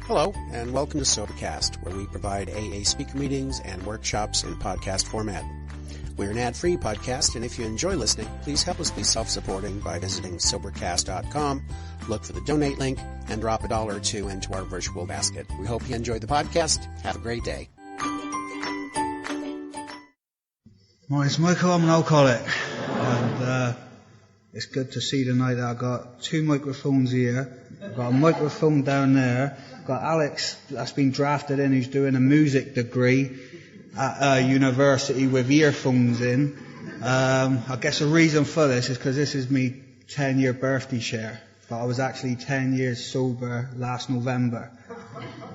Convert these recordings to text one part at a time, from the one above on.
Hello, and welcome to Sobercast, where we provide AA speaker meetings and workshops in podcast format. We're an ad-free podcast, and if you enjoy listening, please help us be self-supporting by visiting Sobercast.com, look for the donate link, and drop $1 or $2 into our virtual basket. We hope you enjoy the podcast. Have a great day. My name's Michael, I'm an alcoholic, and it's good to see tonight that I've got two microphones here. I've got a microphone down there. I've got Alex that's been drafted in, who's doing a music degree at a university with earphones in. I guess the reason for this is because this is me 10-year birthday share, but I was actually 10 years sober last November,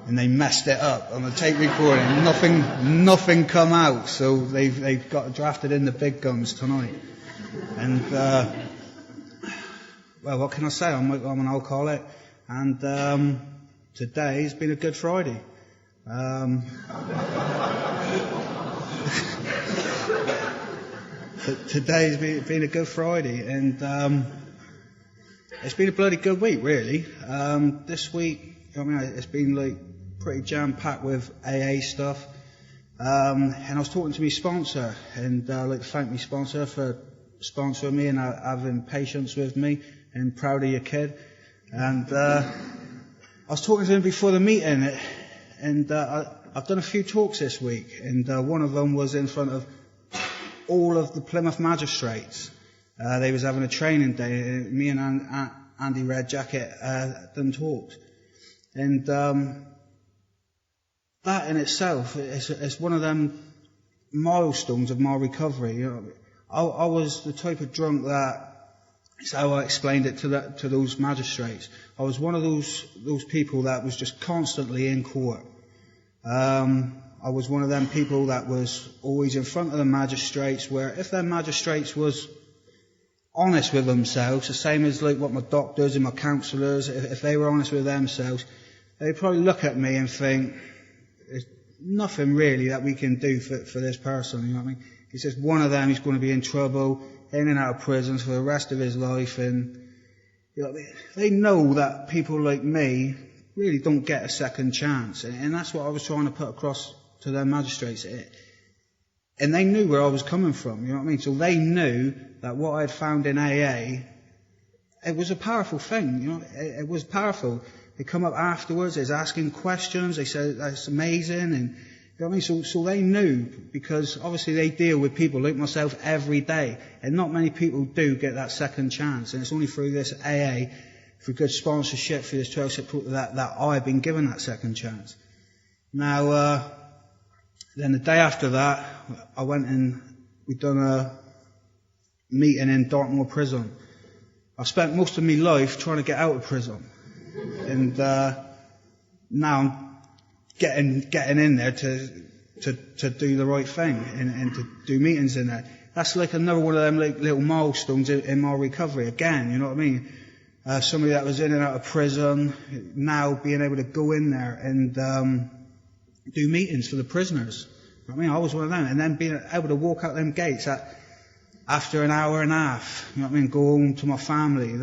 and they messed it up on the tape recording. Nothing come out, so they've got drafted in the big guns tonight. And well, what can I say? I'm an alcoholic, and today's been a Good Friday. Today's been a Good Friday, and it's been a bloody good week, really. This week, it's been like pretty jam-packed with AA stuff. And I was talking to my sponsor, and I'd like to thank my sponsor for sponsoring me and having patience with me, and proud of your kid. And I was talking to him before the meeting, and I've done a few talks this week, and one of them was in front of all of the Plymouth magistrates. They was having a training day, and me and Andy Red Jacket done talks. And that in itself is one of them milestones of my recovery. You know, I was the type of drunk that, it's how I explained it to those magistrates. I was one of those people that was just constantly in court. I was one of them people that was always in front of the magistrates, where if their magistrates was honest with themselves, the same as like what my doctors and my counsellors, if they were honest with themselves, they'd probably look at me and think, there's nothing really that we can do for this person, you know what I mean? He's just one of them, he's going to be in trouble, in and out of prisons for the rest of his life, and you know, they know that people like me really don't get a second chance, and that's what I was trying to put across to their magistrates. And they knew where I was coming from, you know what I mean? So they knew that what I had found in AA, it was a powerful thing, you know, it was powerful. They come up afterwards, they're asking questions, they said that's amazing, and you know what I mean? So they knew, because obviously they deal with people like myself every day, and not many people do get that second chance, and it's only through this AA, through good sponsorship, through this 12-step that I've been given that second chance. Now, then the day after that, I went and we'd done a meeting in Dartmoor prison. I spent most of my life trying to get out of prison, and now I'm getting in there to do the right thing and to do meetings in there. That's like another one of them like little milestones in my recovery again, you know what I mean? Somebody that was in and out of prison, now being able to go in there and do meetings for the prisoners. You know what I mean? I was one of them, and then being able to walk out them gates after an hour and a half, you know what I mean? Go home to my family,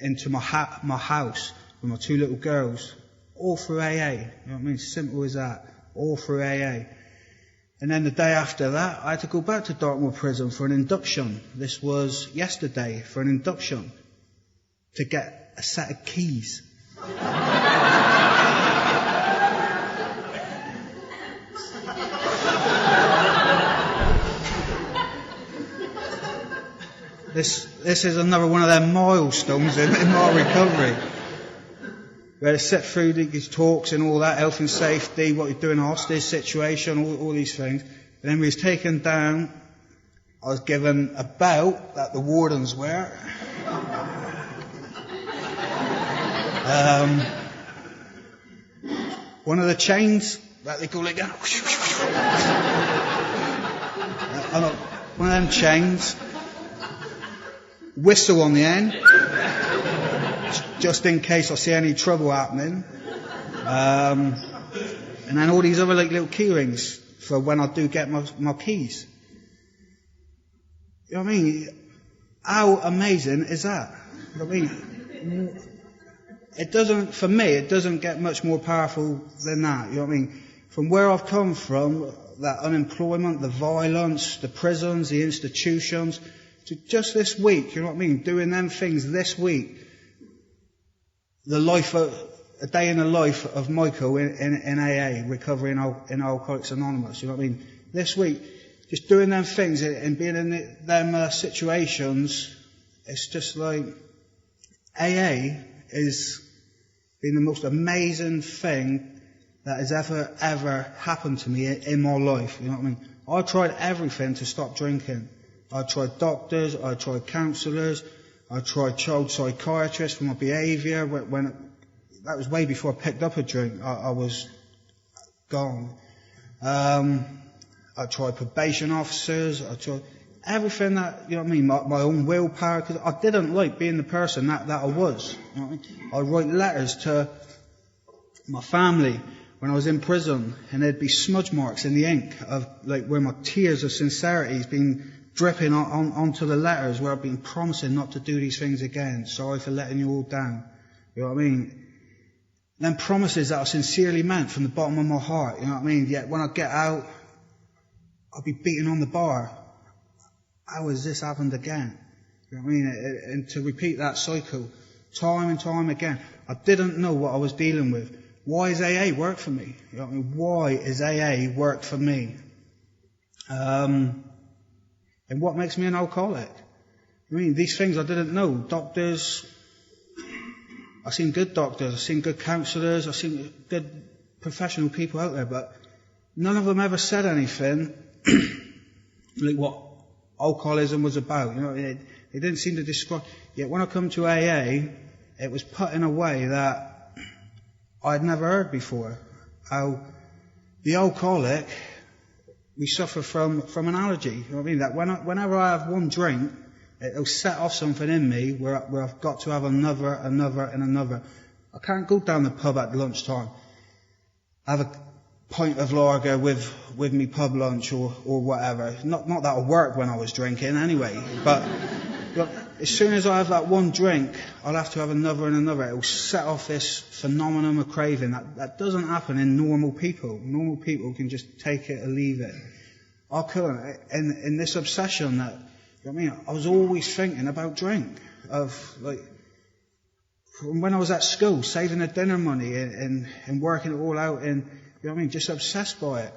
into my house with my two little girls. All through AA, you know what I mean? Simple as that. All through AA. And then the day after that, I had to go back to Dartmoor prison for an induction. This was yesterday, for an induction, to get a set of keys. This is another one of them milestones in my recovery. We had to sit through these talks and all that, health and safety, what you do in a hostage situation, all these things. And then we was taken down. I was given a belt that the wardens wear. One of the chains that they go like that. One of them chains. Whistle on the end. Just in case I see any trouble happening. And then all these other like little key rings for when I do get my keys. You know what I mean? How amazing is that? You know what I mean? for me, it doesn't get much more powerful than that. You know what I mean? From where I've come from, that unemployment, the violence, the prisons, the institutions, to just this week, you know what I mean? Doing them things this week. A day in the life of Michael in AA, recovering in Alcoholics Anonymous, you know what I mean? This week, just doing them things and being in them situations, it's just like, AA has been the most amazing thing that has ever happened to me in my life, you know what I mean? I tried everything to stop drinking. I tried doctors, I tried counsellors, I tried child psychiatrists for my behaviour. When that was way before I picked up a drink, I was gone. I tried probation officers, I tried everything that, you know what I mean, my own willpower, because I didn't like being the person that I was. You know what I mean? I'd write letters to my family when I was in prison, and there'd be smudge marks in the ink of, like, where my tears of sincerity has been dripping onto the letters, where I've been promising not to do these things again. Sorry for letting you all down. You know what I mean? Them promises that I sincerely meant from the bottom of my heart. You know what I mean? Yet when I get out, I'll be beaten on the bar. How has this happened again? You know what I mean? And to repeat that cycle time and time again. I didn't know what I was dealing with. Why is AA work for me? You know what I mean? Why is AA work for me? And what makes me an alcoholic? I mean, these things I didn't know. Doctors, I've seen good doctors, I've seen good counsellors, I've seen good professional people out there, but none of them ever said anything like what alcoholism was about. You know, they didn't seem to describe. Yet when I come to AA, it was put in a way that I'd never heard before. How the alcoholic, we suffer from an allergy. You know what I mean? That whenever I have one drink, it'll set off something in me where I've got to have another, and another. I can't go down the pub at lunchtime, have a pint of lager with me pub lunch or whatever. Not that I worked when I was drinking anyway, but look, as soon as I have that one drink, I'll have to have another and another. It'll set off this phenomenon of craving that doesn't happen in normal people. Normal people can just take it or leave it. I couldn't. In this obsession that, you know what I mean, I was always thinking about drink. Of, like, from when I was at school, saving the dinner money and working it all out, and, you know what I mean, just obsessed by it.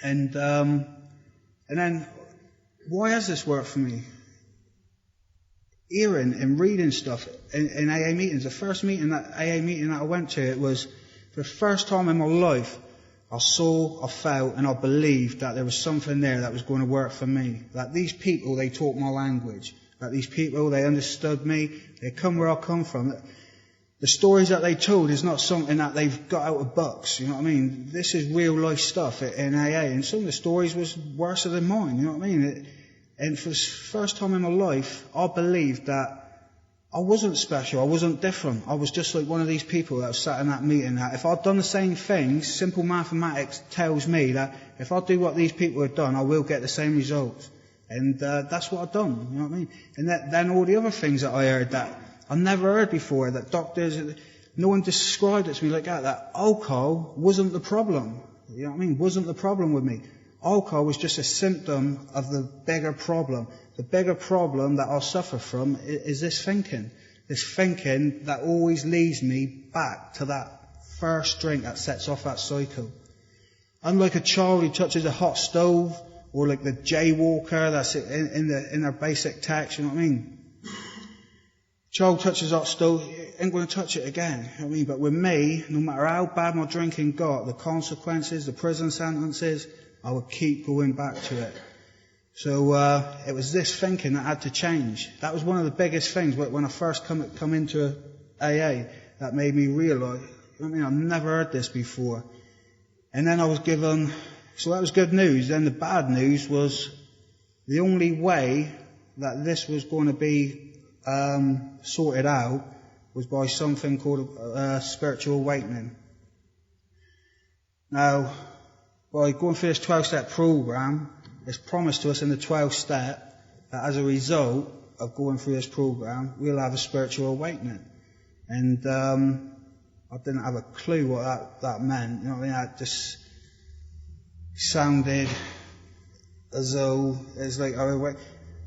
And then, why has this worked for me? Hearing and reading stuff in AA meetings. The first AA meeting that I went to, it was for the first time in my life, I saw, I felt, and I believed that there was something there that was going to work for me. That these people, they taught my language. That these people, they understood me. They come where I come from. The stories that they told is not something that they've got out of books. You know what I mean? This is real life stuff in AA. And some of the stories was worse than mine. You know what I mean? And for the first time in my life, I believed that I wasn't special, I wasn't different. I was just like one of these people that was sat in that meeting, that if I'd done the same things, simple mathematics tells me that if I do what these people have done, I will get the same results. And that's what I've done, you know what I mean? And then all the other things that I heard that I never heard before, that doctors, no one described it to me like that alcohol wasn't the problem. You know what I mean? Wasn't the problem with me. Alcohol was just a symptom of the bigger problem. The bigger problem that I'll suffer from is this thinking. This thinking that always leads me back to that first drink that sets off that cycle. Unlike a child who touches a hot stove, or like the jaywalker that's in their basic text, you know what I mean? Child touches a hot stove, ain't going to touch it again. You know what I mean? But with me, no matter how bad my drinking got, the consequences, the prison sentences, I would keep going back to it. So it was this thinking that had to change. That was one of the biggest things when I first come into AA that made me realise, I mean, I've never heard this before. And then I was given, so that was good news. Then the bad news was the only way that this was going to be sorted out was by something called spiritual awakening. Now, by going through this 12-step program, it's promised to us in the 12th step that as a result of going through this program, we'll have a spiritual awakening. And I didn't have a clue what that meant. You know what I mean? That just sounded as though it's like I would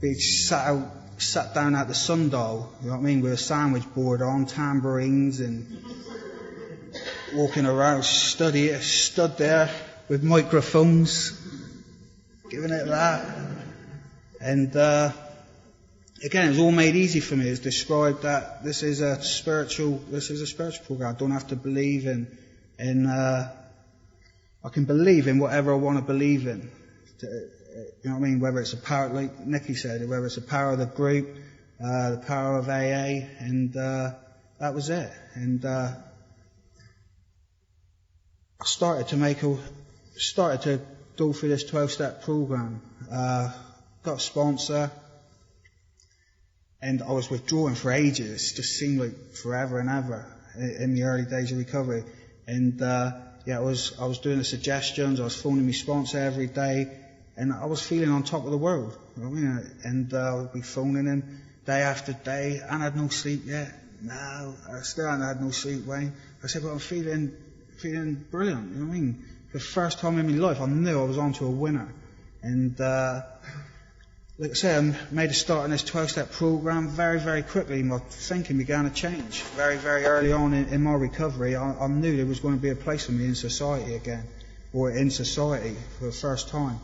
be sat down at the sundial, you know what I mean, with a sandwich board on, tambourines, and walking around, stood there with microphones, giving it that. And again, it was all made easy for me. It's described that this is a spiritual program. I don't have to believe in I can believe in whatever I want to believe in. You know what I mean? Whether it's a power, like Nicky said, whether it's the power of the group, the power of AA, and that was it. And I started to go through this 12-step program. Got a sponsor, and I was withdrawing for ages. It just seemed like forever and ever in the early days of recovery. And I was doing the suggestions. I was phoning my sponsor every day. And I was feeling on top of the world, you know what I mean? And I would be phoning him day after day, and I had no sleep yet. No, I still hadn't had no sleep, Wayne. I said, but I'm feeling brilliant, you know what I mean? For the first time in my life, I knew I was onto a winner. And like I said, I made a start on this 12-step program very, very quickly. My thinking began to change. Very, very early on in my recovery, I knew there was going to be a place for me in society again, or in society for the first time.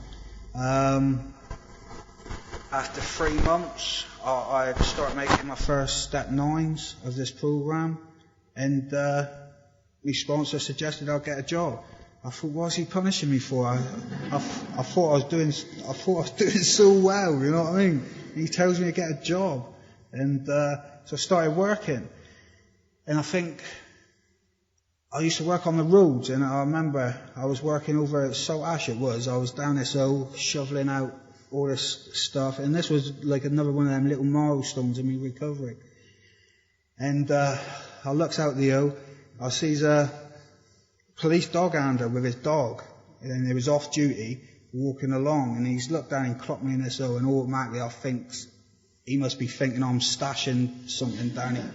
After 3 months, I started making my first step 9s of this program, and my sponsor suggested I'd get a job. I thought, what's he punishing me for? I thought I was doing so well, you know what I mean? He tells me to get a job, and so I started working, and I think I used to work on the roads, and I remember I was working over at Salt Ash. I was down this hill shoveling out all this stuff, and this was like another one of them little milestones in my recovery. And I looks out the hill, I sees a police dog handler with his dog, and he was off duty, walking along, and he's looked down and clocked me in this hill, and automatically I think he must be thinking I'm stashing something down here.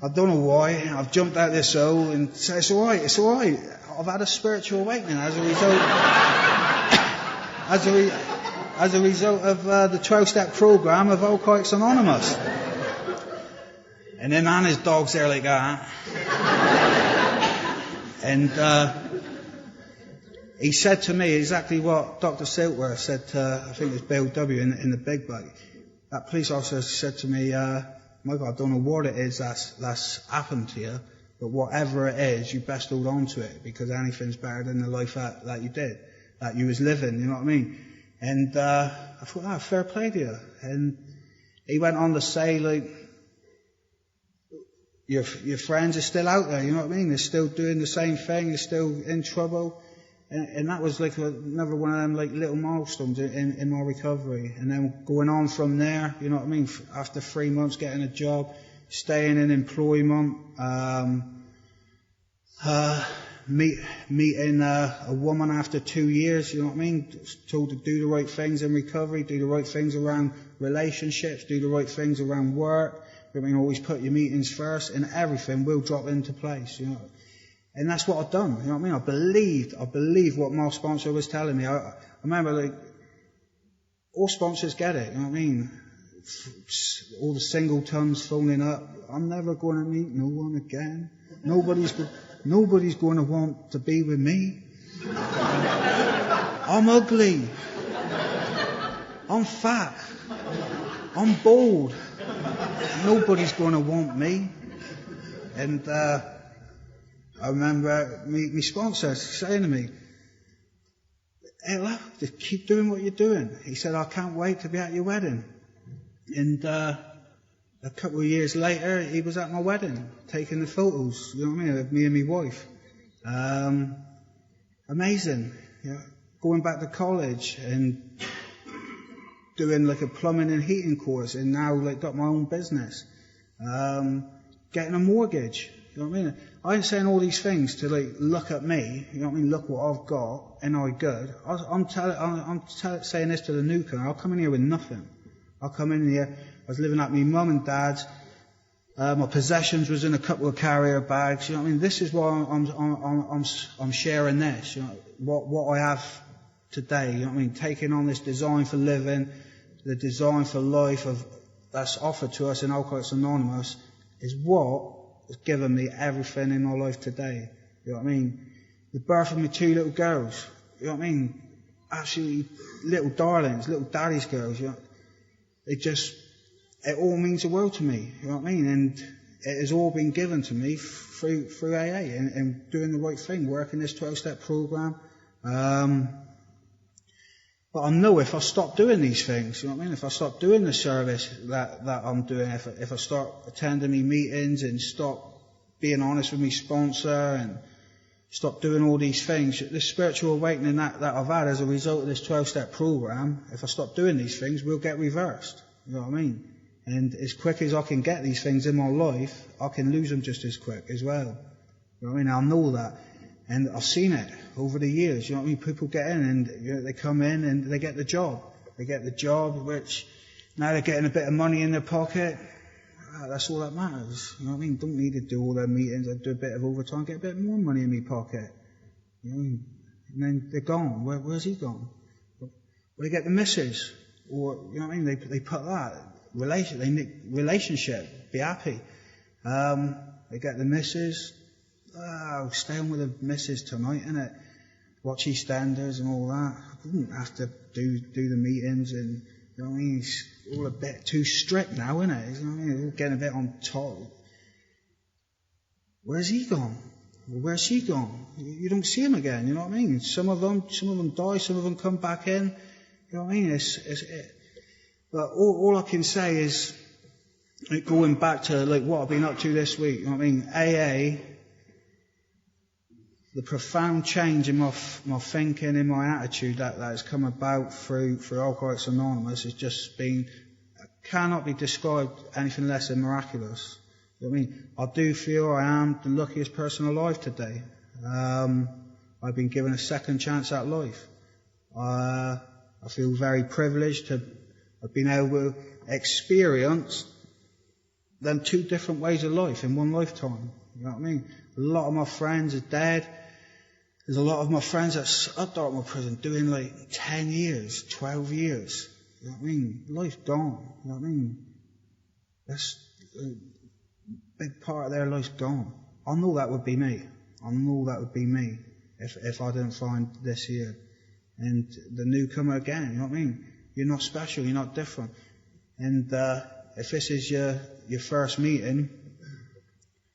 I don't know why. I've jumped out this hole and said, it's all right. I've had a spiritual awakening as a result of the 12-step program of Alcoholics Anonymous. And then Anna's dog's there like that. And he said to me exactly what Dr. Siltworth said to, I think it was Bill W. in the Big Bug. That police officer said to me, Michael, I don't know what it is that's happened to you, but whatever it is, you best hold on to it, because anything's better than the life that you did, that you was living, you know what I mean? And I thought, fair play to you. And he went on to say, like, your friends are still out there, you know what I mean? They're still doing the same thing, they're still in trouble. And that was like another one of them like little milestones in my recovery. And then going on from there, you know what I mean? After 3 months getting a job, staying in employment, meeting a woman after 2 years, you know what I mean? Told to do the right things in recovery, do the right things around relationships, do the right things around work. I mean, always put your meetings first, and everything will drop into place, you know. And that's what I've done, you know what I mean? I believed what my sponsor was telling me. I remember, like, all sponsors get it, you know what I mean? All the singletons phoning up, I'm never going to meet no one again. Nobody's going to want to be with me. I'm ugly. I'm fat. I'm bald. Nobody's going to want me. And I remember my sponsor saying to me, hey, look, just keep doing what you're doing. He said, I can't wait to be at your wedding. And a couple of years later, he was at my wedding, taking the photos, you know what I mean, of me and my wife. Amazing. You know, going back to college and doing like a plumbing and heating course, and now like got my own business. Getting a mortgage. You know what I mean? I ain't saying all these things to like look at me. You know what I mean? Look what I've got, and I'm good. I'm saying this to the newcomer. I'll come in here with nothing. I'll come in here. I was living at my mum and dad's. My possessions was in a couple of carrier bags. You know what I mean? This is why I'm sharing this. You know, what I have today. You know what I mean? Taking on this design for living, the design for life that's offered to us in Alcoholics Anonymous is what has given me everything in my life today. You know what I mean? The birth of my 2 little girls. You know what I mean? Absolutely little darlings, little daddy's girls. You know, it all means the world to me. You know what I mean? And it has all been given to me through AA and doing the right thing, working this 12-step program. But I know if I stop doing these things, you know what I mean? If I stop doing the service that I'm doing, if I start attending me meetings and stop being honest with me sponsor and stop doing all these things, this spiritual awakening that I've had as a result of this 12-step program, if I stop doing these things, we'll get reversed. You know what I mean? And as quick as I can get these things in my life, I can lose them just as quick as well. You know what I mean? I know that. And I've seen it over the years. You know what I mean? People get in and you know, they come in and they get the job. They get the job, which now they're getting a bit of money in their pocket. That's all that matters. You know what I mean? Don't need to do all their meetings. I do a bit of overtime, get a bit more money in my pocket. You know what I mean? And then they're gone. Where's he gone? Well, they get the missus. Or, you know what I mean? They put that. Relationship. Be happy. They get the missus. Stay on with the missus tonight, innit? Watch EastEnders and all that. I didn't have to do the meetings and, you know what I mean? It's all a bit too strict now, innit? You know what I mean? It's all getting a bit on top. Where's he gone? Well, where's she gone? You don't see him again, you know what I mean? Some of them die, some of them come back in. You know what I mean? But all I can say is, like, going back to like what I've been up to this week, you know what I mean? AA, the profound change in my thinking, in my attitude that has come about through Alcoholics Anonymous has just been, cannot be described anything less than miraculous. You know what I mean? I do feel I am the luckiest person alive today. I've been given a second chance at life. I feel very privileged to have been able to experience them 2 different ways of life in one lifetime. You know what I mean? A lot of my friends are dead. There's a lot of my friends that's at Dartmoor prison doing like 10 years, 12 years. You know what I mean? Life's gone. You know what I mean? That's a big part of their life's gone. I know that would be me. I know that would be me if I didn't find this here. And the newcomer again, you know what I mean? You're not special, you're not different. And if this is your first meeting,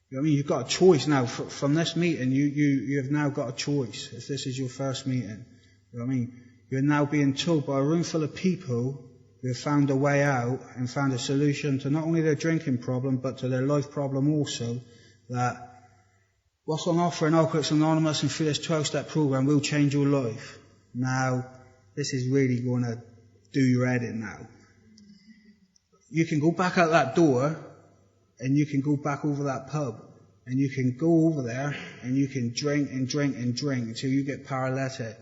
you know what I mean? You've got a choice now. From this meeting, you have now got a choice. If this is your first meeting, you know what I mean? You're now being told by a room full of people who have found a way out and found a solution to not only their drinking problem, but to their life problem also, that what's on offer in Alcoholics Anonymous and through this 12-step program will change your life. Now, this is really going to do your head in now. You can go back out that door and you can go back over that pub and you can go over there and you can drink and drink and drink until you get paralytic.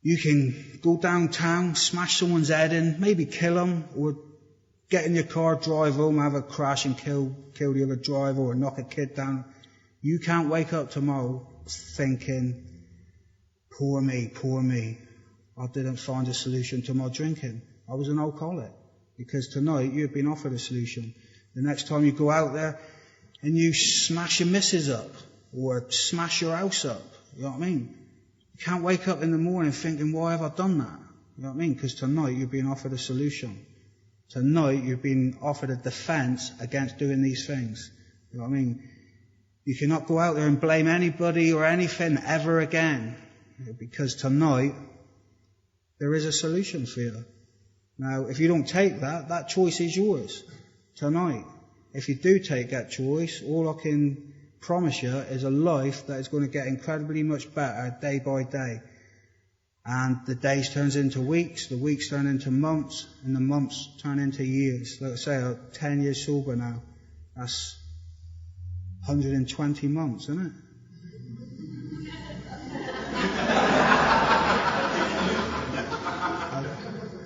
You can go downtown, smash someone's head in, maybe kill them, or get in your car, drive home, have a crash and kill the other driver, or knock a kid down. You can't wake up tomorrow thinking, poor me, I didn't find a solution to my drinking. I was an alcoholic. Because tonight you've been offered a solution. The next time you go out there and you smash your missus up or smash your house up, you know what I mean? You can't wake up in the morning thinking, why have I done that? You know what I mean? Because tonight you've been offered a solution. Tonight you've been offered a defense against doing these things. You know what I mean? You cannot go out there and blame anybody or anything ever again. Because tonight there is a solution for you. Now, if you don't take that choice is yours tonight. If you do take that choice, all I can promise you is a life that is going to get incredibly much better day by day. And the days turns into weeks, the weeks turn into months, and the months turn into years. Like I say, I'm 10 years sober now. That's 120 months, isn't it?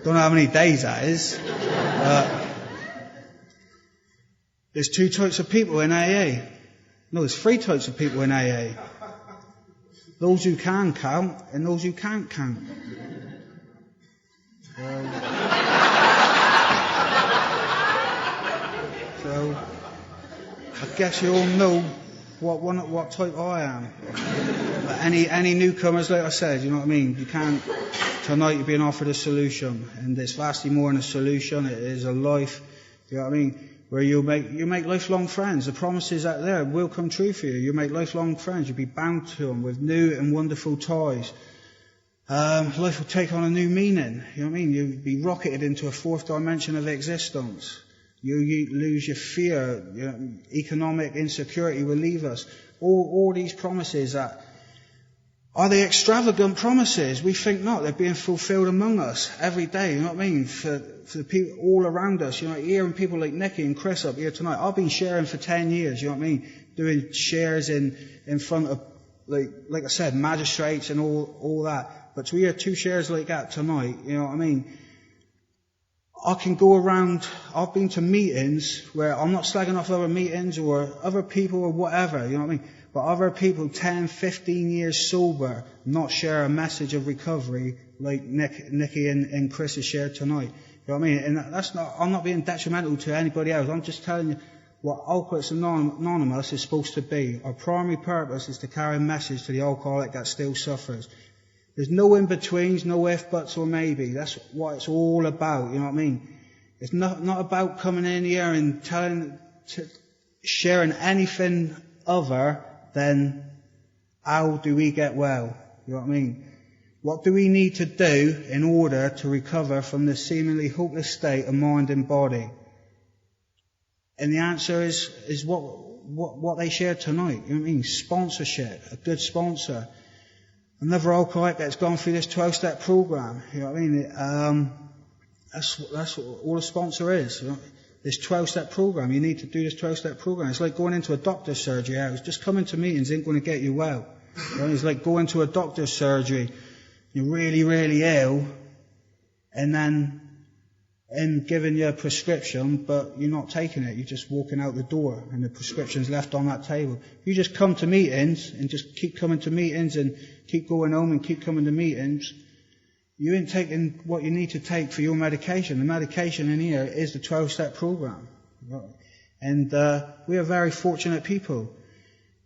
Don't know how many days that is. There's 2 types of people in AA. No, there's 3 types of people in AA. Those who can count and those who can't count. So I guess you all know what type I am. But any newcomers, like I said, you know what I mean? You can't. Tonight you're being offered a solution, and it's vastly more than a solution. It is a life. You know what I mean? Where you make lifelong friends. The promises out there will come true for you. You make lifelong friends. You'll be bound to them with new and wonderful ties. Life will take on a new meaning. You know what I mean? You'll be rocketed into a 4th dimension of existence. You lose your fear. You know, economic insecurity will leave us. All these promises are they extravagant promises? We think not. They're being fulfilled among us every day. You know what I mean? For the people all around us. You know, hearing people like Nicky and Chris up here tonight. I've been sharing for 10 years. You know what I mean? Doing shares in front of, like I said, magistrates and all that. But to hear 2 shares like that tonight, you know what I mean? I can go around, I've been to meetings where I'm not slagging off other meetings or other people or whatever, you know what I mean? But other people 10, 15 years sober not share a message of recovery like Nicky and Chris has shared tonight. You know what I mean? And that's not, I'm not being detrimental to anybody else. I'm just telling you what Alcoholics Anonymous is supposed to be. Our primary purpose is to carry a message to the alcoholic that still suffers. There's no in-betweens, no if, buts or maybe. That's what it's all about, you know what I mean? It's not about coming in here and sharing anything other than how do we get well, you know what I mean? What do we need to do in order to recover from this seemingly hopeless state of mind and body? And the answer is what they shared tonight, you know what I mean? Sponsorship, a good sponsor. Another alcoholic that's gone through this 12-step program, you know what I mean? That's what all a sponsor is. You know? This 12-step program, you need to do this 12-step program. It's like going into a doctor's surgery. Just coming to meetings ain't going to get you well. You know? It's like going to a doctor's surgery. You're really, really ill, and then him giving you a prescription, but you're not taking it. You're just walking out the door, and the prescription's left on that table. You just come to meetings and just keep coming to meetings and keep going home and keep coming to meetings. You ain't taking what you need to take for your medication. The medication in here is the 12-step program. And we are very fortunate people.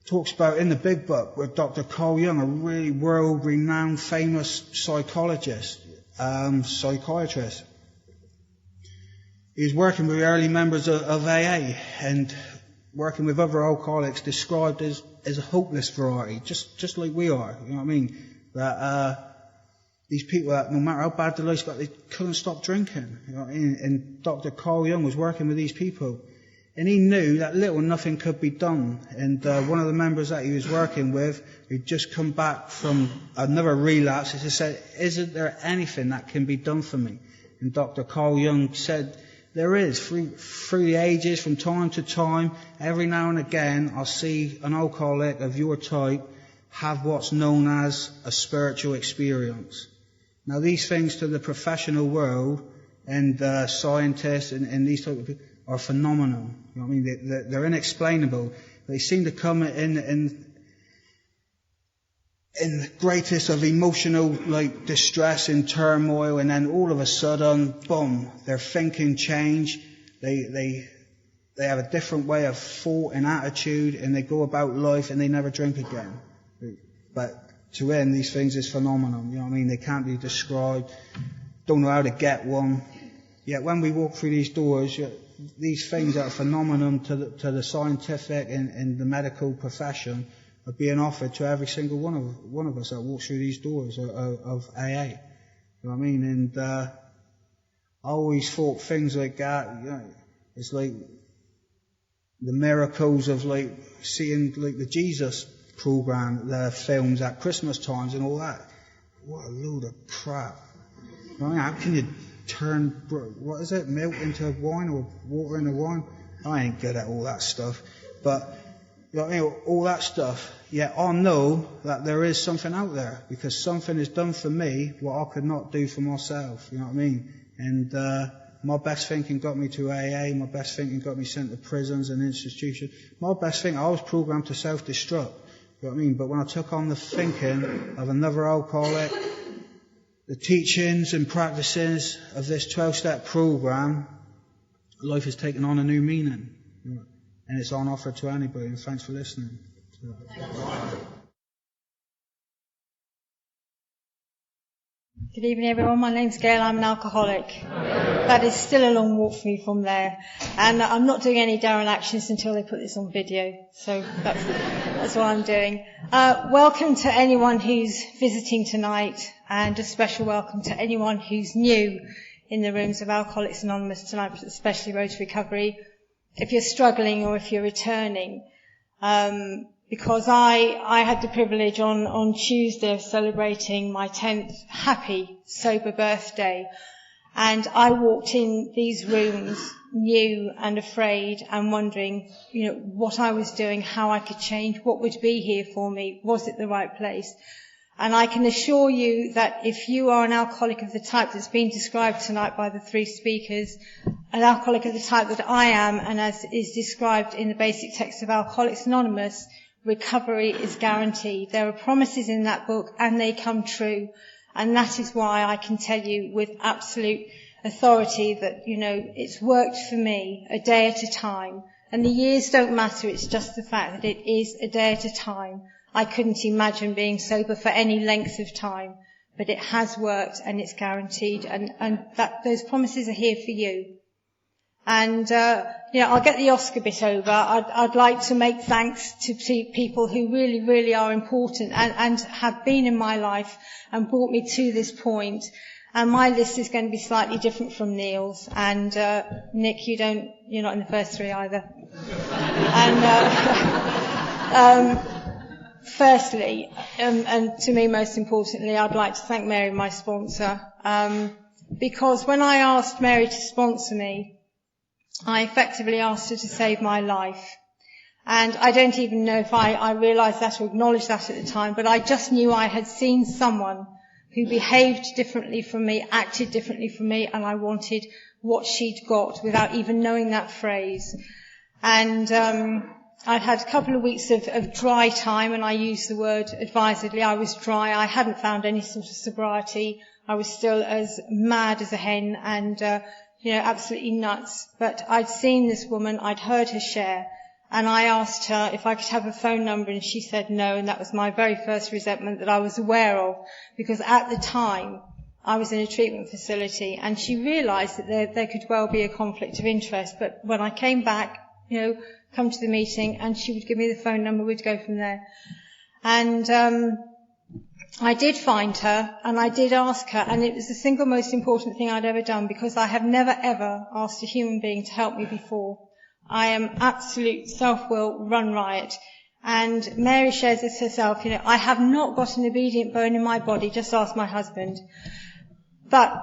Talks about in the big book with Dr. Carl Jung, a really world-renowned, famous psychiatrist. He was working with early members of AA and working with other alcoholics described as a hopeless variety, just like we are. You know what I mean? That these people that no matter how bad their lives got, they couldn't stop drinking. You know what I mean? And Dr. Carl Jung was working with these people. And he knew that little nothing could be done. And one of the members that he was working with, who'd just come back from another relapse, he said, "Isn't there anything that can be done for me?" And Dr. Carl Jung said, "There is. Through the ages, from time to time, every now and again, I'll see an alcoholic of your type have what's known as a spiritual experience." Now, these things to the professional world and scientists and these type of people are phenomenal. You know what I mean? They're inexplainable. They seem to come in the greatest of emotional distress and turmoil, and then all of a sudden, boom, their thinking change. They have a different way of thought and attitude, and they go about life and they never drink again. But to them, these things is phenomenal. You know what I mean? They can't be described. Don't know how to get one. Yet when we walk through these doors, these things that are phenomenon to the scientific and the medical profession are being offered to every single one of us that walks through these doors of AA. You know what I mean? And I always thought things like that, you know, it's like the miracles of seeing the Jesus program, the films at Christmas times and all that. What a load of crap. You know what I mean? How can you turn, milk into wine or water into wine? I ain't good at all that stuff. But, you know what I mean? All that stuff. Yet I know that there is something out there because something is done for me what I could not do for myself. You know what I mean? And My best thinking got me to AA. My best thinking got me sent to prisons and institutions. My best thinking, I was programmed to self-destruct. You know what I mean? But when I took on the thinking of another alcoholic, the teachings and practices of this 12-step program, life has taken on a new meaning. And it's on offer to anybody. And thanks for listening. Good evening, everyone. My name's Gail. I'm an alcoholic. That is still a long walk for me from there. And I'm not doing any Darren actions until they put this on video. So that's what I'm doing. Welcome to anyone who's visiting tonight, and a special welcome to anyone who's new in the rooms of Alcoholics Anonymous tonight, especially Road to Recovery. If you're struggling or if you're returning, because I had the privilege on Tuesday of celebrating my 10th happy, sober birthday. And I walked in these rooms new and afraid and wondering, what I was doing, how I could change, what would be here for me, was it the right place? And I can assure you that if you are an alcoholic of the type that's been described tonight by the three speakers, an alcoholic of the type that I am, and as is described in the basic text of Alcoholics Anonymous, recovery is guaranteed. There are promises in that book, and they come true. And that is why I can tell you with absolute authority that, it's worked for me a day at a time. And the years don't matter, it's just the fact that it is a day at a time. I couldn't imagine being sober for any length of time, but it has worked and it's guaranteed, and that those promises are here for you. And, I'll get the Oscar bit over. I'd like to make thanks to people who really, really are important and have been in my life and brought me to this point. And my list is going to be slightly different from Neil's. And, Nick, you're not in the first three either. And, firstly, and to me most importantly, I'd like to thank Mary, my sponsor, because when I asked Mary to sponsor me, I effectively asked her to save my life. And I don't even know if I realised that or acknowledged that at the time, but I just knew I had seen someone who behaved differently from me, acted differently from me, and I wanted what she'd got without even knowing that phrase. And I'd had a couple of weeks of dry time, and I use the word advisedly. I was dry. I hadn't found any sort of sobriety. I was still as mad as a hen and absolutely nuts. But I'd seen this woman, I'd heard her share, and I asked her if I could have a phone number, and she said no, and that was my very first resentment that I was aware of, because at the time I was in a treatment facility, and she realised that there could well be a conflict of interest. But when I came back, come to the meeting, and she would give me the phone number, we'd go from there. And I did find her, and I did ask her, and it was the single most important thing I'd ever done, because I have never ever asked a human being to help me before. I am absolute self-will run riot. And Mary shares this herself, I have not got an obedient bone in my body, just ask my husband. But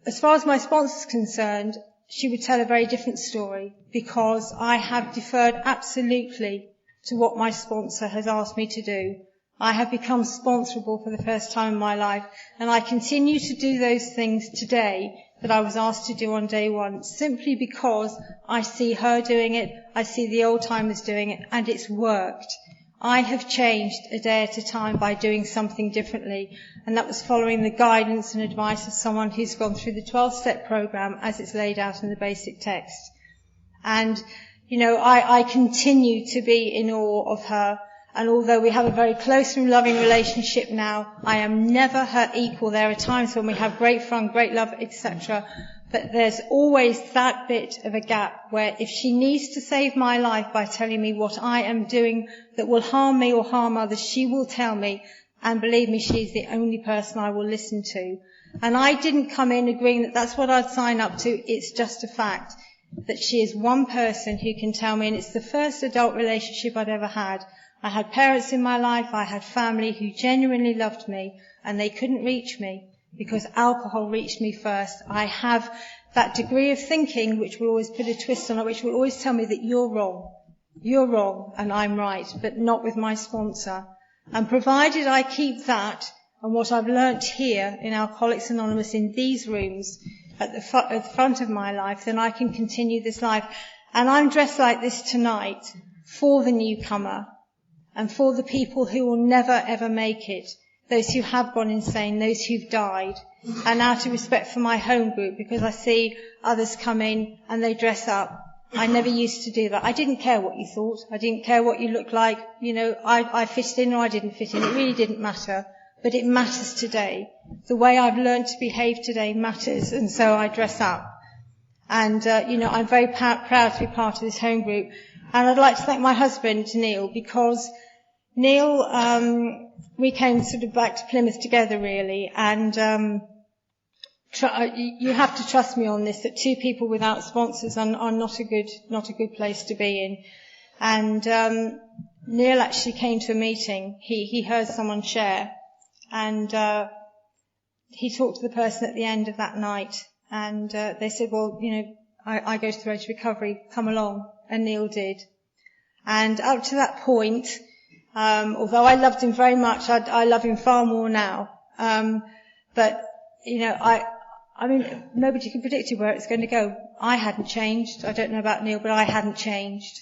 as far as my sponsor's concerned, she would tell a very different story, because I have deferred absolutely to what my sponsor has asked me to do. I have become sponsorable for the first time in my life, and I continue to do those things today that I was asked to do on day one, simply because I see her doing it, I see the old timers doing it, and it's worked. I have changed a day at a time by doing something differently, and that was following the guidance and advice of someone who's gone through the 12-step program as it's laid out in the basic text. And, I continue to be in awe of her, and although we have a very close and loving relationship now, I am never her equal. There are times when we have great fun, great love, etc., but there's always that bit of a gap where if she needs to save my life by telling me what I am doing that will harm me or harm others, she will tell me, and believe me, she's the only person I will listen to. And I didn't come in agreeing that that's what I'd sign up to. It's just a fact that she is one person who can tell me, and it's the first adult relationship I'd ever had. I had parents in my life, I had family who genuinely loved me, and they couldn't reach me because alcohol reached me first. I have that degree of thinking which will always put a twist on it, which will always tell me that you're wrong and I'm right, but not with my sponsor. And provided I keep that and what I've learnt here in Alcoholics Anonymous in these rooms at the front of my life, then I can continue this life. And I'm dressed like this tonight for the newcomer and for the people who will never ever make it, those who have gone insane, those who've died, and out of respect for my home group, because I see others come in and they dress up. I never used to do that. I didn't care what you thought. I didn't care what you looked like. You know, I fitted in or I didn't fit in. It really didn't matter. But it matters today. The way I've learned to behave today matters, and so I dress up. And, I'm very proud to be part of this home group. And I'd like to thank my husband, Neil, because Neil, we came sort of back to Plymouth together, really, and you have to trust me on this, that two people without sponsors are not a good place to be in. And Neil actually came to a meeting. He heard someone share, and he talked to the person at the end of that night, and they said, well, I go to the road to recovery, come along. And Neil did. And up to that point, although I loved him very much, I love him far more now. But nobody can predict where it's going to go. I hadn't changed. I don't know about Neil, but I hadn't changed.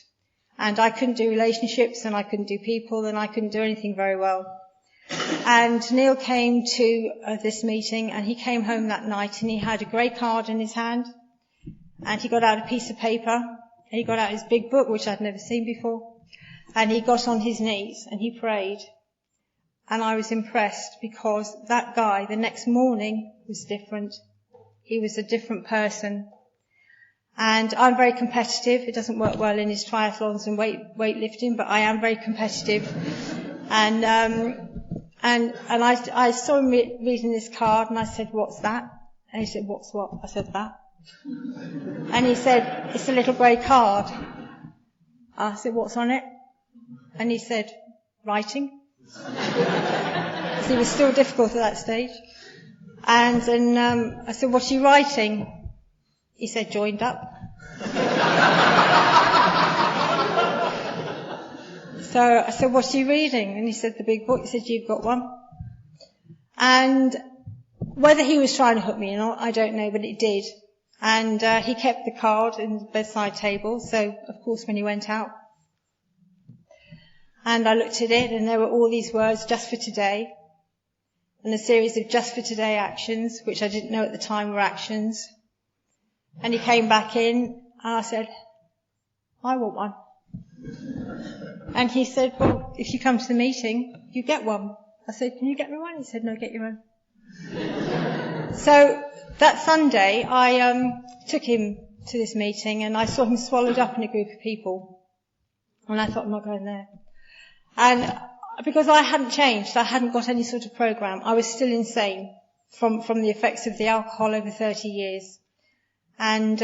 And I couldn't do relationships, and I couldn't do people, and I couldn't do anything very well. And Neil came to this meeting, and he came home that night, and he had a grey card in his hand, and he got out a piece of paper, and he got out his big book, which I'd never seen before, and he got on his knees, and he prayed. And I was impressed, because that guy, the next morning, was different. He was a different person. And I'm very competitive. It doesn't work well in his triathlons and weightlifting, but I am very competitive. And I saw him reading this card, and I said, what's that? And he said, what's what? I said, that. And he said, it's a little grey card. I said, what's on it? And he said, writing. Because he was still difficult at that stage. And then I said, what are you writing? He said, joined up. So I said, what are you reading? And he said, the big book. He said, you've got one. And whether he was trying to hook me or not, I don't know, but it did. And he kept the card in the bedside table, so of course when he went out. And I looked at it, and there were all these words, just for today, and a series of just for today actions, which I didn't know at the time were actions. And he came back in, and I said, I want one. And he said, well, if you come to the meeting, you get one. I said, can you get me one? He said, no, get your own. So that Sunday, I took him to this meeting, and I saw him swallowed up in a group of people. And I thought, I'm not going there. And because I hadn't changed, I hadn't got any sort of program. I was still insane from the effects of the alcohol over 30 years. And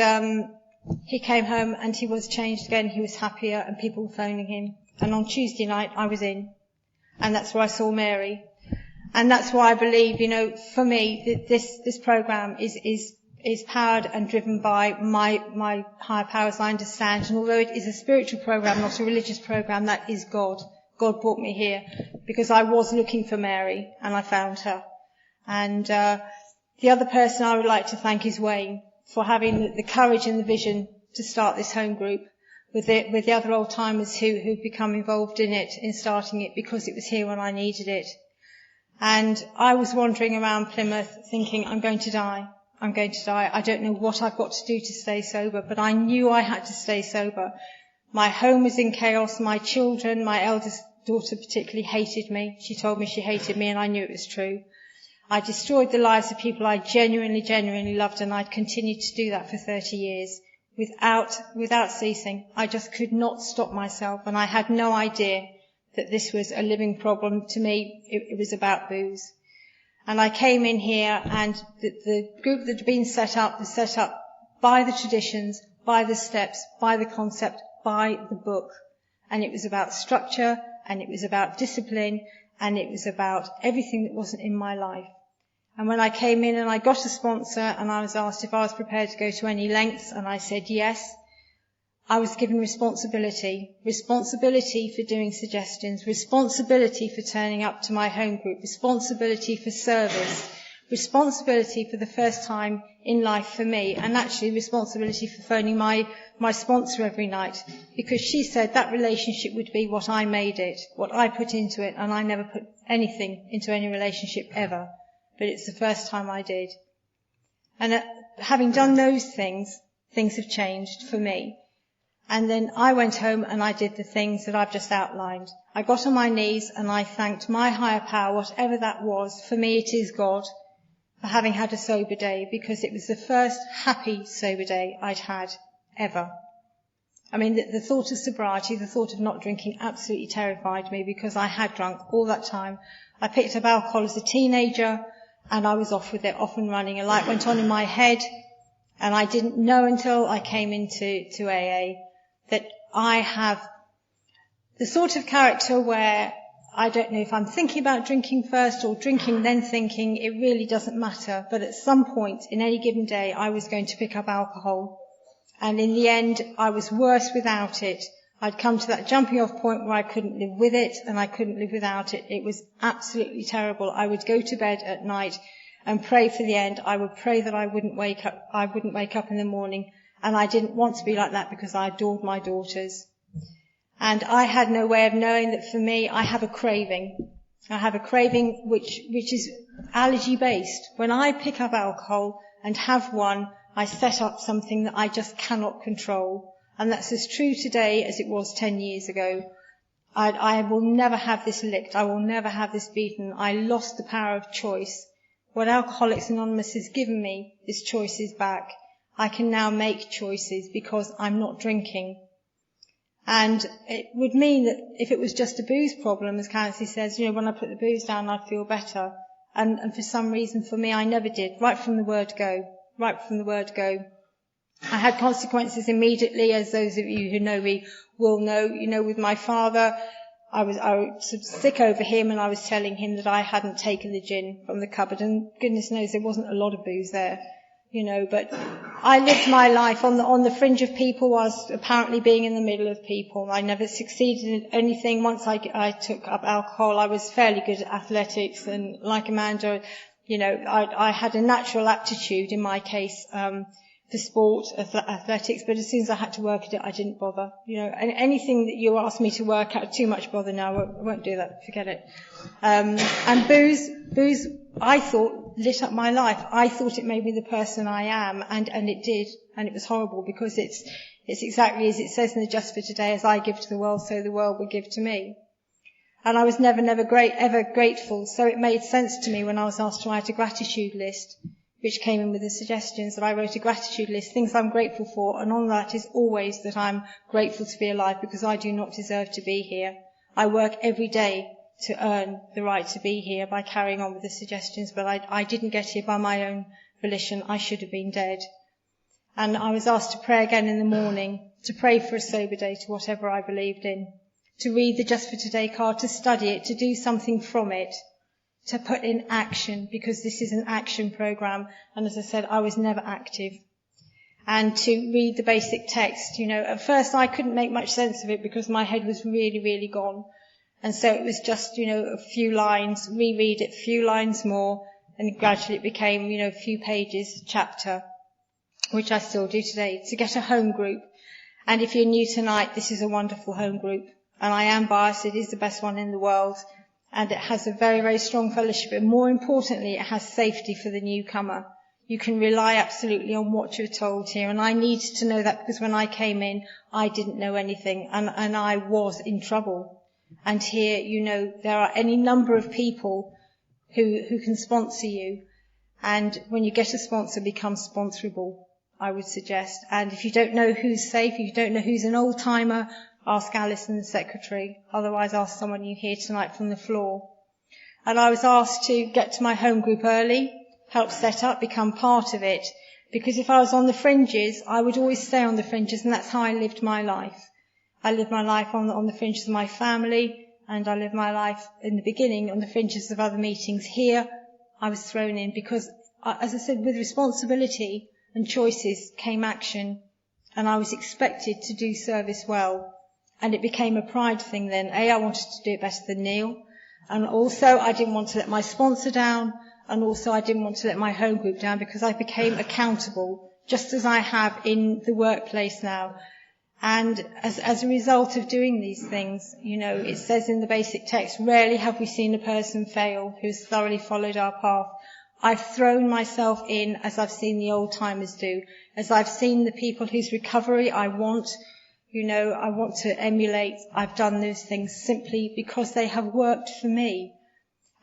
he came home, and he was changed again. He was happier, and people were phoning him. And on Tuesday night, I was in. And that's where I saw Mary. And that's why I believe, for me, this program is powered and driven by my higher powers, I understand. And although it is a spiritual program, not a religious program, that is God. God brought me here because I was looking for Mary, and I found her. And the other person I would like to thank is Wayne for having the courage and the vision to start this home group with the other old timers who've become involved in it, in starting it, because it was here when I needed it. And I was wandering around Plymouth thinking, I'm going to die. I'm going to die. I don't know what I've got to do to stay sober, but I knew I had to stay sober. My home was in chaos. My children, my eldest daughter particularly, hated me. She told me she hated me, and I knew it was true. I destroyed the lives of people I genuinely loved, and I'd continued to do that for 30 years without ceasing. I just could not stop myself, and I had no idea that this was a living problem. To me, it was about booze. And I came in here, and the group that had been set up was set up by the traditions, by the steps, by the concept, by the book. And it was about structure, and it was about discipline, and it was about everything that wasn't in my life. And when I came in and I got a sponsor, and I was asked if I was prepared to go to any lengths, and I said yes, I was given responsibility for doing suggestions, responsibility for turning up to my home group, responsibility for service, responsibility for the first time in life for me, and actually responsibility for phoning my sponsor every night, because she said that relationship would be what I made it, what I put into it, and I never put anything into any relationship ever. But it's the first time I did. And having done those things have changed for me. And then I went home and I did the things that I've just outlined. I got on my knees and I thanked my higher power, whatever that was. For me it is God, for having had a sober day, because it was the first happy sober day I'd had ever. I mean, the thought of sobriety, the thought of not drinking absolutely terrified me, because I had drunk all that time. I picked up alcohol as a teenager and I was off with it, off and running. A light went on in my head, and I didn't know until I came into AA that I have the sort of character where I don't know if I'm thinking about drinking first or drinking then thinking, it really doesn't matter. But at some point in any given day, I was going to pick up alcohol. And in the end, I was worse without it. I'd come to that jumping off point where I couldn't live with it and I couldn't live without it. It was absolutely terrible. I would go to bed at night and pray for the end. I would pray that I wouldn't wake up in the morning. And I didn't want to be like that, because I adored my daughters. And I had no way of knowing that for me, I have a craving. I have a craving which is allergy based. When I pick up alcohol and have one, I set up something that I just cannot control. And that's as true today as it was 10 years ago. I will never have this licked. I will never have this beaten. I lost the power of choice. What Alcoholics Anonymous has given me is choices back. I can now make choices because I'm not drinking. And it would mean that if it was just a booze problem, as Nancy says, when I put the booze down, I'd feel better. And for some reason, for me, I never did. Right from the word go. I had consequences immediately, as those of you who know me will know. With my father, I was sort of sick over him, and I was telling him that I hadn't taken the gin from the cupboard, and goodness knows there wasn't a lot of booze there. But I lived my life on the fringe of people, whilst apparently being in the middle of people. I never succeeded in anything. Once I took up alcohol, I was fairly good at athletics, and like Amanda, I had a natural aptitude in my case, for sport, athletics, but as soon as I had to work at it, I didn't bother. And anything that you asked me to work at, too much bother now, I won't do that, forget it. And booze, I thought, lit up my life. I thought it made me the person I am, and it did, and it was horrible, because it's exactly as it says in the Just for Today, as I give to the world, so the world will give to me. And I was ever grateful, so it made sense to me when I was asked to write a gratitude list, which came in with the suggestions, that I wrote a gratitude list, things I'm grateful for, and on that is always that I'm grateful to be alive, because I do not deserve to be here. I work every day to earn the right to be here by carrying on with the suggestions, but I didn't get here by my own volition. I should have been dead. And I was asked to pray again in the morning, to pray for a sober day, to whatever I believed in, to read the Just for Today card, to study it, to do something from it, to put in action, because this is an action program, and as I said, I was never active. And to read the basic text, at first I couldn't make much sense of it because my head was really, really gone. And so it was just, a few lines, reread it, a few lines more, and gradually it became, a few pages, a chapter, which I still do today, to get a home group. And if you're new tonight, this is a wonderful home group. And I am biased, it is the best one in the world. And it has a very, very strong fellowship. And more importantly, it has safety for the newcomer. You can rely absolutely on what you're told here. And I needed to know that, because when I came in, I didn't know anything. And I was in trouble. And here, there are any number of people who can sponsor you. And when you get a sponsor, become sponsorable, I would suggest. And if you don't know who's safe, if you don't know who's an old-timer, ask Alison, the secretary. Otherwise, ask someone you hear tonight from the floor. And I was asked to get to my home group early, help set up, become part of it. Because if I was on the fringes, I would always stay on the fringes, and that's how I lived my life. I lived my life on the fringes of my family, and I lived my life in the beginning on the fringes of other meetings. Here, I was thrown in because, as I said, with responsibility and choices came action, and I was expected to do service well. And it became a pride thing then. I wanted to do it better than Neil. And also, I didn't want to let my sponsor down. and also I didn't want to let my home group down because I became accountable, just as I have in the workplace now. And as a result of doing these things, it says in the basic text, rarely have we seen a person fail who's thoroughly followed our path. I've thrown myself in as I've seen the old timers do, as I've seen the people whose recovery I want to emulate. I've done those things simply because they have worked for me.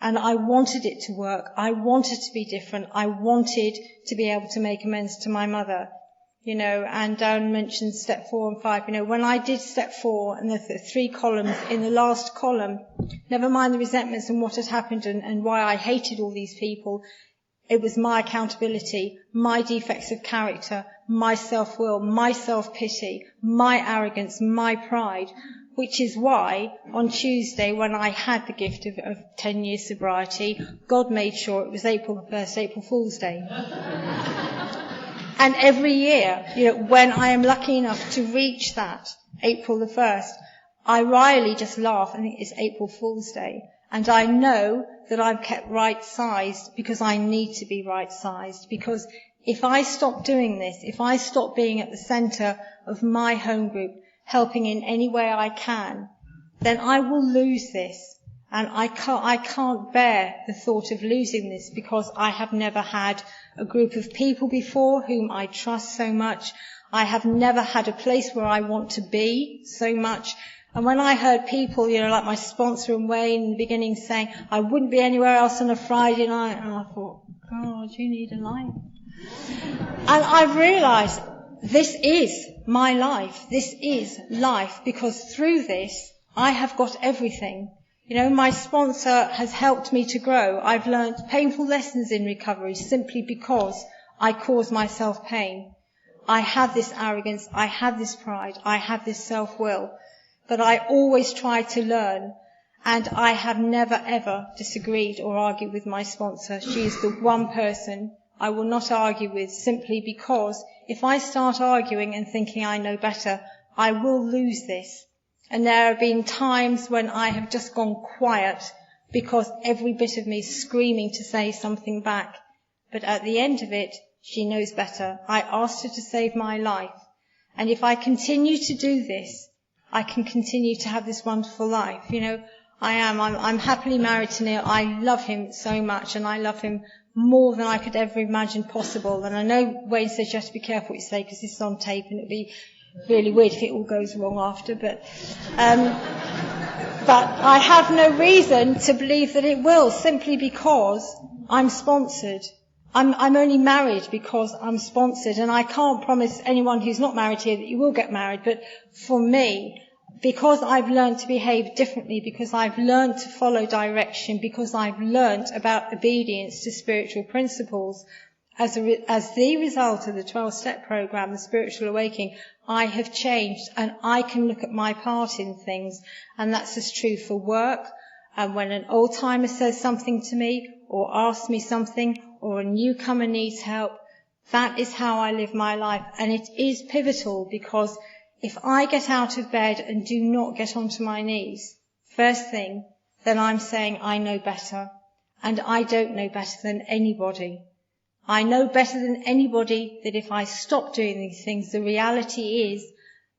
And I wanted it to work. I wanted to be different. I wanted to be able to make amends to my mother. And Darren mentioned step 4 and 5. When I did step 4 and the 3 columns, in the last column, never mind the resentments and what had happened and why I hated all these people, it was my accountability, my defects of character, my self-will, my self-pity, my arrogance, my pride, which is why on Tuesday, when I had the gift of 10 years sobriety, God made sure it was April the 1st, April Fool's Day. And every year, when I am lucky enough to reach that, April the 1st, I wryly just laugh and think it's April Fool's Day. And I know that I'm kept right-sized because I need to be right-sized. Because if I stop doing this, if I stop being at the centre of my home group, helping in any way I can, then I will lose this. And I can't bear the thought of losing this because I have never had a group of people before whom I trust so much. I have never had a place where I want to be so much. And when I heard people, like my sponsor and Wayne in the beginning saying, I wouldn't be anywhere else on a Friday night, and I thought, God, you need a life. And I realised this is my life. This is life, because through this, I have got everything. My sponsor has helped me to grow. I've learned painful lessons in recovery simply because I cause myself pain. I have this arrogance, I have this pride, I have this self-will. But I always try to learn, and I have never ever disagreed or argued with my sponsor. She is the one person I will not argue with, simply because if I start arguing and thinking I know better, I will lose this. And there have been times when I have just gone quiet because every bit of me is screaming to say something back. But at the end of it, she knows better. I asked her to save my life. And if I continue to do this, I can continue to have this wonderful life. I'm happily married to Neil. I love him so much, and I love him more than I could ever imagine possible. And I know Wayne says you have to be careful what you say because this is on tape and it'd be really weird if it all goes wrong after, but I have no reason to believe that it will, simply because I'm sponsored. I'm only married because I'm sponsored, and I can't promise anyone who's not married here that you will get married, but for me, because I've learned to behave differently, because I've learned to follow direction, because I've learned about obedience to spiritual principles, as the result of the 12-step program, the spiritual awakening, I have changed, and I can look at my part in things, and that's as true for work. And when an old-timer says something to me, or asks me something, or a newcomer needs help, that is how I live my life. And it is pivotal, because if I get out of bed and do not get onto my knees, first thing, then I'm saying I know better. And I don't know better than anybody. I know better than anybody that if I stop doing these things, the reality is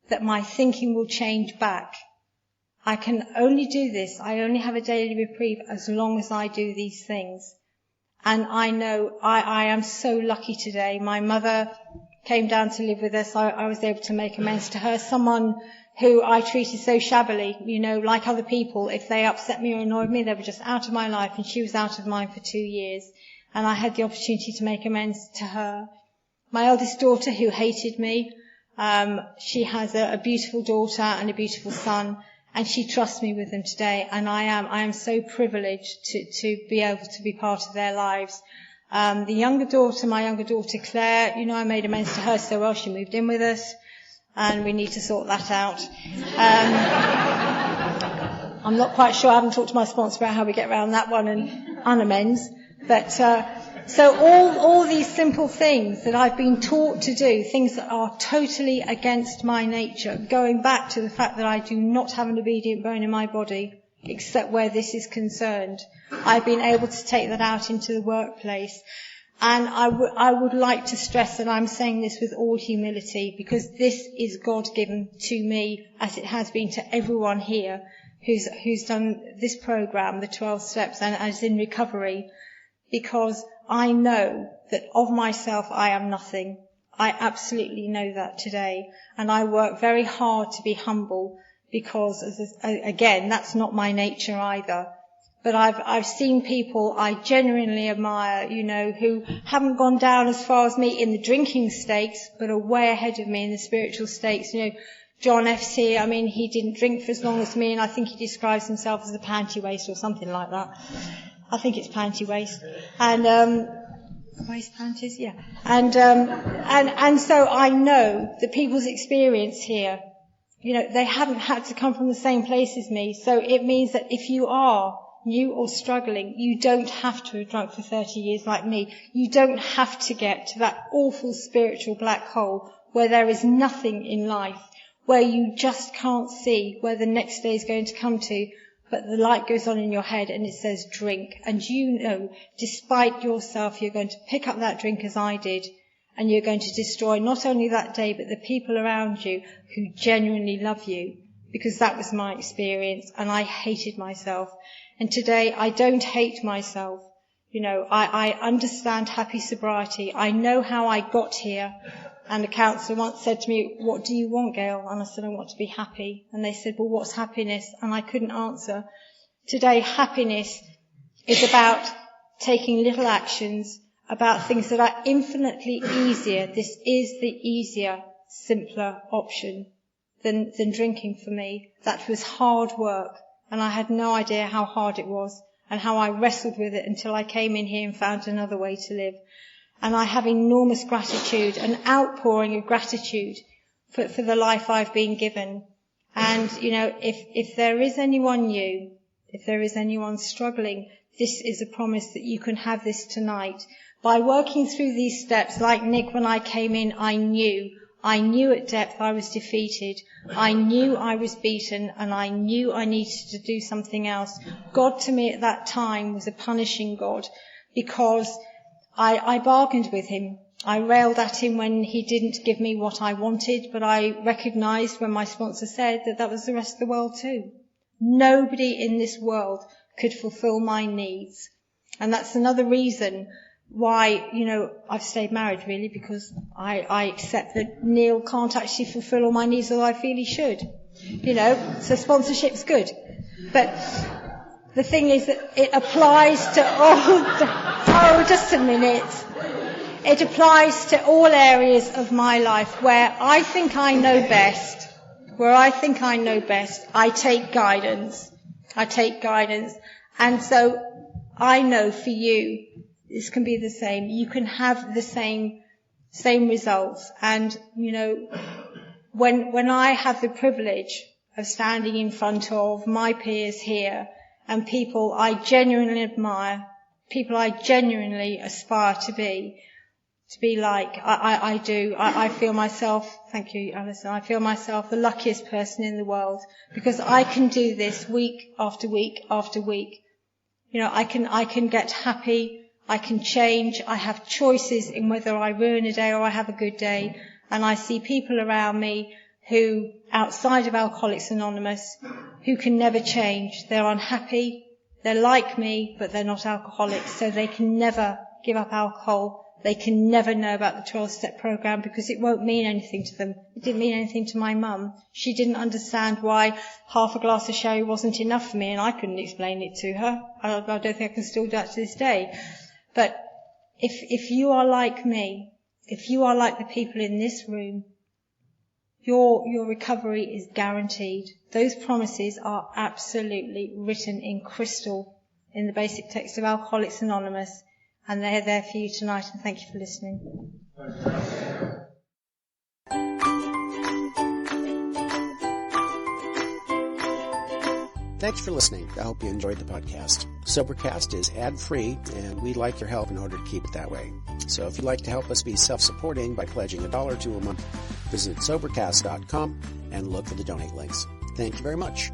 that my thinking will change back. I can only do this, I only have a daily reprieve as long as I do these things. And I know I am so lucky today. My mother came down to live with us. I was able to make amends to her. Someone who I treated so shabbily, like other people, if they upset me or annoyed me, they were just out of my life, and she was out of mine for 2 years. And I had the opportunity to make amends to her. My eldest daughter, who hated me, she has a beautiful daughter and a beautiful son, and she trusts me with them today. And I am so privileged to be able to be part of their lives. My younger daughter Claire, I made amends to her so well, she moved in with us, and we need to sort that out. I'm not quite sure, I haven't talked to my sponsor about how we get around that one and unamends. But so all these simple things that I've been taught to do, things that are totally against my nature, going back to the fact that I do not have an obedient bone in my body, except where this is concerned. I've been able to take that out into the workplace. And I would like to stress that I'm saying this with all humility, because this is God-given to me, as it has been to everyone here who's done this program, the 12 steps, and is in recovery, because I know that of myself I am nothing. I absolutely know that today. And I work very hard to be humble, because, again, that's not my nature either. But I've seen people I genuinely admire, who haven't gone down as far as me in the drinking stakes, but are way ahead of me in the spiritual stakes. John F's here. I mean, he didn't drink for as long as me, and I think he describes himself as a panty waist or something like that. I think it's panty waist. And, waist panties, yeah. And so I know that people's experience here, they haven't had to come from the same place as me. So it means that if you are new or struggling, you don't have to have drunk for 30 years like me. You don't have to get to that awful spiritual black hole where there is nothing in life, where you just can't see where the next day is going to come to, but the light goes on in your head and it says drink. And despite yourself, you're going to pick up that drink as I did, and you're going to destroy not only that day, but the people around you who genuinely love you, because that was my experience, and I hated myself. And today I don't hate myself. I understand happy sobriety. I know how I got here. And a counsellor once said to me, "What do you want, Gail?" And I said, "I want to be happy." And they said, "Well, what's happiness?" And I couldn't answer. Today, happiness is about taking little actions, about things that are infinitely easier. This is the easier, simpler option than drinking for me. That was hard work. And I had no idea how hard it was and how I wrestled with it until I came in here and found another way to live. And I have enormous gratitude, an outpouring of gratitude for the life I've been given. And, if there is anyone new, if there is anyone struggling, this is a promise that you can have this tonight. By working through these steps, like Nick, when I came in, I knew at depth I was defeated. I knew I was beaten, and I knew I needed to do something else. God to me at that time was a punishing God, because I bargained with him. I railed at him when he didn't give me what I wanted, but I recognised when my sponsor said that was the rest of the world too. Nobody in this world could fulfil my needs. And that's another reason why, I've stayed married, really, because I accept that Neil can't actually fulfil all my needs, although I feel he should. So sponsorship's good. But the thing is that it applies to just a minute. It applies to all areas of my life where I think I know best. I take guidance. And so I know for you, this can be the same. You can have the same results. And, when I have the privilege of standing in front of my peers here and people I genuinely admire, people I genuinely aspire to be like, I do. I feel myself, thank you, Alison, I feel myself the luckiest person in the world, because I can do this week after week after week. I can get happy. I can change. I have choices in whether I ruin a day or I have a good day. And I see people around me who, outside of Alcoholics Anonymous, who can never change. They're unhappy. They're like me, but they're not alcoholics. So they can never give up alcohol. They can never know about the 12-step program, because it won't mean anything to them. It didn't mean anything to my mum. She didn't understand why half a glass of sherry wasn't enough for me, and I couldn't explain it to her. I don't think I can still do that to this day. But if you are like me, if you are like the people in this room, your recovery is guaranteed. Those promises are absolutely written in crystal in the basic text of Alcoholics Anonymous, and they're there for you tonight, and thank you for listening. Thanks for listening. I hope you enjoyed the podcast. Sobercast is ad-free, and we'd like your help in order to keep it that way. So if you'd like to help us be self-supporting by pledging $1 or $2 a month, visit Sobercast.com and look for the donate links. Thank you very much.